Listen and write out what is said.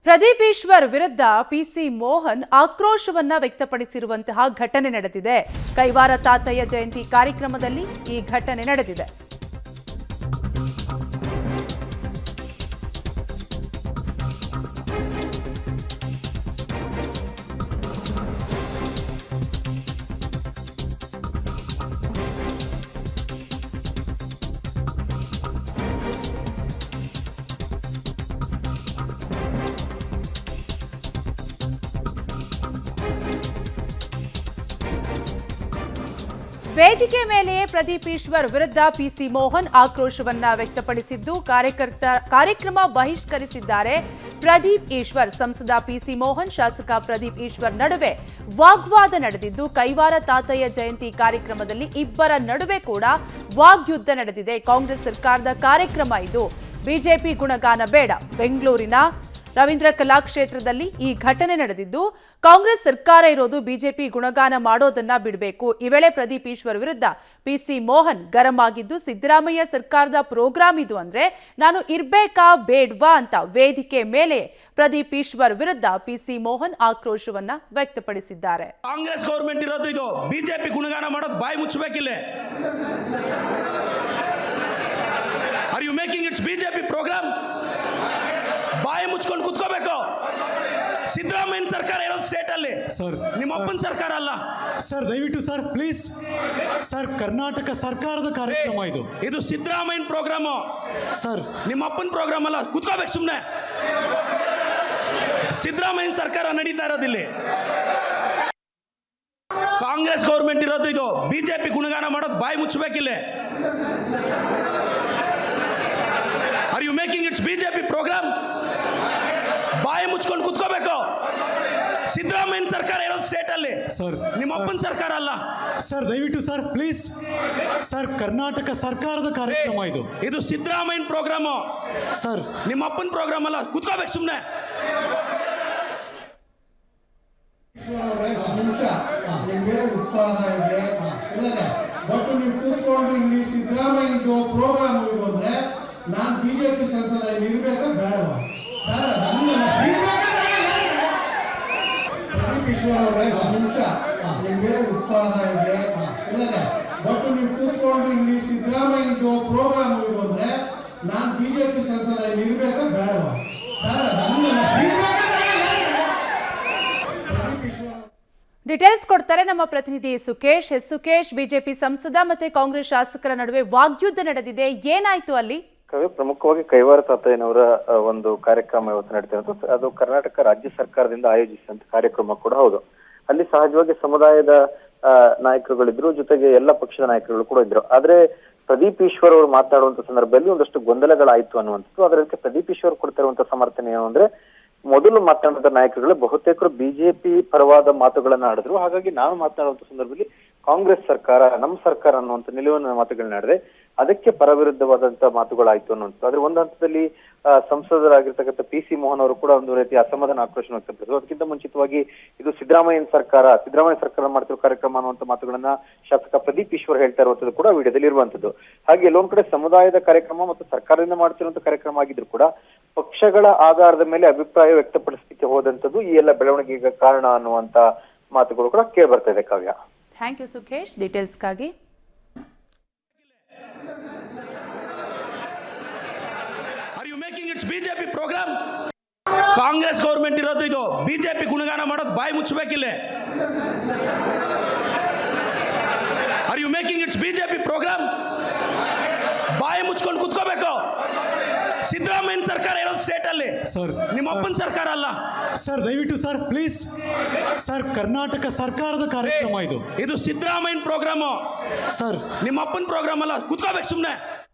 ಪ್ರದೀಪ್ ಈಶ್ವರ್ ವಿರುದ್ಧ ಪಿಸಿ ಮೋಹನ್ ಆಕ್ರೋಶವನ್ನ ವ್ಯಕ್ತಪಡಿಸಿರುವಂತಹ ಘಟನೆ ನಡೆದಿದೆ. ಕೈವಾರ ತಾತಯ್ಯ ಜಯಂತಿ ಕಾರ್ಯಕ್ರಮದಲ್ಲಿ ಈ ಘಟನೆ ನಡೆದಿದೆ. ವೇದಿಕೆ ಮೇಲೆಯೇ ಪ್ರದೀಪ್ ಈಶ್ವರ್ ವಿರುದ್ಧ ಪಿಸಿ ಮೋಹನ್ ಆಕ್ರೋಶವನ್ನ ವ್ಯಕ್ತಪಡಿಸಿದ್ದು ಕಾರ್ಯಕ್ರಮ ಬಹಿಷ್ಕರಿಸಿದ್ದಾರೆ. ಪ್ರದೀಪ್ ಈಶ್ವರ್ ಸಂಸದ ಪಿಸಿ ಮೋಹನ್ ಶಾಸಕ ಪ್ರದೀಪ್ ಈಶ್ವರ್ ನಡುವೆ ವಾಗ್ವಾದ ನಡೆದಿದ್ದು ಕೈವಾರ ತಾತಯ್ಯ ಜಯಂತಿ ಕಾರ್ಯಕ್ರಮದಲ್ಲಿ ಇಬ್ಬರ ನಡುವೆ ಕೂಡ ವಾಗ್ಯುದ್ಧ ನಡೆದಿದೆ. ಕಾಂಗ್ರೆಸ್ ಸರ್ಕಾರದ ಕಾರ್ಯಕ್ರಮ ಇದು, ಬಿಜೆಪಿ ಗುಣಗಾನ ಬೇಡ. ಬೆಂಗಳೂರಿನ ರವೀಂದ್ರ ಕಲಾಕ್ಷೇತ್ರದಲ್ಲಿ ಈ ಘಟನೆ ನಡೆದಿದ್ದು ಕಾಂಗ್ರೆಸ್ ಸರ್ಕಾರ ಇರೋದು ಬಿಜೆಪಿ ಗುಣಗಾನ ಮಾಡೋದನ್ನ ಬಿಡಬೇಕು. ಈ ವೇಳೆ ಪ್ರದೀಪ್ ಈಶ್ವರ್ ವಿರುದ್ಧ ಪಿಸಿ ಮೋಹನ್ ಗರಂ ಆಗಿದ್ದು, ಸಿದ್ದರಾಮಯ್ಯ ಸರ್ಕಾರದ ಪ್ರೋಗ್ರಾಂ ಇದು ಅಂದ್ರೆ ನಾನು ಇರ್ಬೇಕಾ ಬೇಡ್ವಾ ಅಂತ ವೇದಿಕೆ ಮೇಲೆ ಪ್ರದೀಪ್ ಈಶ್ವರ್ ವಿರುದ್ಧ ಪಿಸಿ ಮೋಹನ್ ಆಕ್ರೋಶವನ್ನ ವ್ಯಕ್ತಪಡಿಸಿದ್ದಾರೆ. ಕಾಂಗ್ರೆಸ್ ಗೌರ್ಮೆಂಟ್ ಇರೋದು ಇದು, ಬಿಜೆಪಿ ಗುಣಗಾನ ಮಾಡೋದು ಬಾಯಿ ಮುಚ್ಚಬೇಕಿಲ್ಲ. Are you making its BJP program? ಬಾಯಿ ಮುಚ್ಕೊಂಡು ಕುತ್ಕೋಬೇಕು. ಸಿದ್ದರಾಮಯ್ಯ ಸರ್ಕಾರ ಇರೋದು ಸ್ಟೇಟ್ ಅಲ್ಲಿ, ನಿಮ್ಮ ಅಪ್ಪನ ಸರ್ಕಾರ ಅಲ್ಲ ಸರ್. ದಯವಿಟ್ಟು ಸರ್ ಪ್ಲೀಸ್ ಸರ್, ಕರ್ನಾಟಕ ಸರ್ಕಾರದ ಕಾರ್ಯಕ್ರಮ ಇದು. ಇದು ಸಿದ್ದರಾಮಯ್ಯ ಪ್ರೋಗ್ರಾಮ್ ಸರ್, ನಿಮ್ಮ ಅಪ್ಪನ ಪ್ರೋಗ್ರಾಮ್ ಅಲ್ಲ. ಕುತ್ಕೋಬೇಕು ಸುಮ್ಮನೆ. ಸಿದ್ದರಾಮಯ್ಯ ಸರ್ಕಾರ ನಡೀತಾ ಇರೋದಿಲ್ಲಿ. ಕಾಂಗ್ರೆಸ್ ಗೌರ್ಮೆಂಟ್ ಇರೋದು ಇದು, ಬಿಜೆಪಿ ಗುಣಗಾನ ಮಾಡೋದು ಬಾಯಿ ಮುಚ್ಚಬೇಕಿಲ್ಲ. Are you making its BJP program? ಬಾಯಿ ಮುಚ್ಕೊಂಡು ಕುತ್ಕೋಬೇಕು. ಸಿದ್ದರಾಮಯ್ಯ ಸರ್ಕಾರ ಇರೋದು ಸ್ಟೇಟ್ ಅಲ್ಲಿ, ನಿಮ್ಮ ಅಪ್ಪನ ಸರ್ಕಾರ ಅಲ್ಲ ಸರ್. ದಯವಿಟ್ಟು ಸರ್ ಪ್ಲೀಸ್ ಸರ್, ಕರ್ನಾಟಕ ಸರ್ಕಾರದ ಕಾರ್ಯಕ್ರಮ ಇದು. ಇದು ಸಿದ್ದರಾಮಯ್ಯ ಪ್ರೋಗ್ರಾಮ್ ಸರ್, ನಿಮ್ಮ ಅಪ್ಪನ ಪ್ರೋಗ್ರಾಮ್ ಅಲ್ಲ. ಕುತ್ಕೋಬೇಕು ಸುಮ್ಮನೆ. ಉತ್ಸಾಹ ಇದೆ ಬಟ್ ನೀವು ಕೂತ್ಕೊಂಡು ಇಲ್ಲಿ ಸಿದ್ದರಾಮಯ್ಯದು ಪ್ರೋಗ್ರಾಮ್ ಇದು ಅಂದ್ರೆ ನಾನು ಬಿಜೆಪಿ ಸಂಸದ ಇರ್ಬೇಕಾ ಬೇಡವಾ ಸರ್? ಪ್ರದೀಪ್ ಈಶ್ವರ್ ಅವರೇ, ಒಂದು ನಿಮಿಷ. ನಿಮ್ಗೆ ಉತ್ಸಾಹ ಇದೆ ಬಟ್ ನೀವು ಕೂತ್ಕೊಂಡು ಇಲ್ಲಿ ಸಿದ್ದರಾಮಯ್ಯದು ಪ್ರೋಗ್ರಾಮ್ ಇದು ಅಂದ್ರೆ ನಾನು ಬಿಜೆಪಿ ಸಂಸದ ಇರ್ಬೇಕಾ ಬೇಡವಾ ಸರ್? ಪ್ರದೀಪ್ ಈಶ್ವರ್ ಡೀಟೇಲ್ಸ್ ಕೊಡ್ತಾರೆ ನಮ್ಮ ಪ್ರತಿನಿಧಿ ಸುಕೇಶ್. ಸುಕೇಶ್, ಬಿಜೆಪಿ ಸಂಸದ ಮತ್ತೆ ಕಾಂಗ್ರೆಸ್ ಶಾಸಕರ ನಡುವೆ ವಾಗ್ಯುದ್ಧ ನಡೆದಿದೆ, ಏನಾಯ್ತು ಅಲ್ಲಿ? ಪ್ರಮುಖವಾಗಿ ಕೈವಾರ ತಾತಯ್ಯನವರ ಒಂದು ಕಾರ್ಯಕ್ರಮ ಇವತ್ತು ನಡೀತಿರೋದು. ಅದು ಕರ್ನಾಟಕ ರಾಜ್ಯ ಸರ್ಕಾರದಿಂದ ಆಯೋಜಿಸಿದಂತ ಕಾರ್ಯಕ್ರಮ ಕೂಡ ಹೌದು. ಅಲ್ಲಿ ಸಹಜವಾಗಿ ಸಮುದಾಯದ ನಾಯಕರುಗಳಿದ್ರು, ಜೊತೆಗೆ ಎಲ್ಲ ಪಕ್ಷದ ನಾಯಕರುಗಳು ಕೂಡ ಇದ್ರು. ಆದ್ರೆ ಪ್ರದೀಪ್ ಈಶ್ವರ್ ಅವರು ಮಾತನಾಡುವಂತ ಸಂದರ್ಭದಲ್ಲಿ ಒಂದಷ್ಟು ಗೊಂದಲಗಳಾಯ್ತು ಅನ್ನುವಂಥದ್ದು. ಅದಕ್ಕೆ ಪ್ರದೀಪ್ ಈಶ್ವರ್ ಕೊಡ್ತಿರುವಂತ ಸಮರ್ಥನೆ ಏನು ಅಂದ್ರೆ, ಮೊದಲು ಮಾತನಾಡಿದ ನಾಯಕರುಗಳು ಬಹುತೇಕರು ಬಿಜೆಪಿ ಪರವಾದ ಮಾತುಗಳನ್ನ ಆಡಿದ್ರು. ಹಾಗಾಗಿ ನಾನು ಮಾತನಾಡುವಂತ ಸಂದರ್ಭದಲ್ಲಿ ಕಾಂಗ್ರೆಸ್ ಸರ್ಕಾರ, ನಮ್ಮ ಸರ್ಕಾರ ಅನ್ನುವಂಥ ನಿಲುವಿನ ಮಾತುಗಳನ್ನ ಆಡಿದೆ. ಅದಕ್ಕೆ ಪರವಿರುದ್ಧವಾದಂತ ಮಾತುಗಳಾಯ್ತು ಅನ್ನುವಂಥದ್ದು. ಆದ್ರೆ ಒಂದು ಹಂತದಲ್ಲಿ ಸಂಸದರಾಗಿರ್ತಕ್ಕಂಥ ಪಿಸಿ ಮೋಹನ್ ಅವರು ಕೂಡ ಒಂದು ರೀತಿ ಅಸಮಾಧಾನ, ಆಕ್ರೋಶ ವ್ಯಕ್ತಪಡಿಸಿದ್ರು. ಅದಕ್ಕಿಂತ ಮುಂಚಿತವಾಗಿ ಇದು ಸಿದ್ದರಾಮಯ್ಯ ಸರ್ಕಾರ ಮಾಡ್ತಿರೋ ಕಾರ್ಯಕ್ರಮ ಅನ್ನುವಂಥ ಮಾತುಗಳನ್ನ ಶಾಸಕ ಪ್ರದೀಪ್ ಈಶ್ವರ್ ಹೇಳ್ತಾ ಇರುವಂತದ್ದು ಕೂಡ ವಿಡಿಯೋದಲ್ಲಿ ಇರುವಂತದ್ದು. ಹಾಗೆ ಎಲ್ಲೊಂದ್ ಕಡೆ ಸಮುದಾಯದ ಕಾರ್ಯಕ್ರಮ ಮತ್ತು ಸರ್ಕಾರದಿಂದ ಮಾಡ್ತಿರುವಂತ ಕಾರ್ಯಕ್ರಮ ಆಗಿದ್ರು ಕೂಡ ಪಕ್ಷಗಳ ಆಧಾರದ ಮೇಲೆ ಅಭಿಪ್ರಾಯ ವ್ಯಕ್ತಪಡಿಸಲಿಕ್ಕೆ ಹೋದಂಥದ್ದು ಈ ಎಲ್ಲ ಬೆಳವಣಿಗೆಗೆ ಕಾರಣ ಅನ್ನುವಂತ ಮಾತುಗಳು ಕೂಡ ಕೇಳಿ ಬರ್ತಾ ಇದೆ. ಕಾವ್ಯ, ಥ್ಯಾಂಕ್ ಯು ಸುಖೇಶ್ ಡೀಟೇಲ್ಸ್ಗಾಗಿ. BJP program? ಕಾಂಗ್ರೆಸ್ ಗೌರ್ಮೆಂಟ್ ಇರೋದು ಇದು, ಬಿಜೆಪಿ ಗುಣಗಾನ ಮಾಡೋದು ಬಾಯಿ ಮುಚ್ಚಬೇಕಿಲ್ಲ. Are you making its BJP program? ಬಾಯಿ ಮುಚ್ಕೊಂಡು ಕುತ್ಕೋಬೇಕು. ಸಿದ್ದರಾಮಯ್ಯ ಸರ್ಕಾರ ಇರೋದು ಸ್ಟೇಟ್ ಅಲ್ಲಿ, ನಿಮ್ಮ ಅಪ್ಪನ ಸರ್ಕಾರ ಅಲ್ಲ ಸರ್. ದಯವಿಟ್ಟು ಸರ್ ಪ್ಲೀಸ್ ಸರ್, ಕರ್ನಾಟಕ ಸರ್ಕಾರದ ಕಾರ್ಯಕ್ರಮ ಇದು. ಇದು ಸಿದ್ದರಾಮಯ್ಯ ಪ್ರೋಗ್ರಾಮ್ ಸರ್, ನಿಮ್ಮ ಅಪ್ಪನ ಪ್ರೋಗ್ರಾಮ್ ಅಲ್ಲ. ಕುತ್ಕೋಬೇಕು ಸುಮ್ಮನೆ.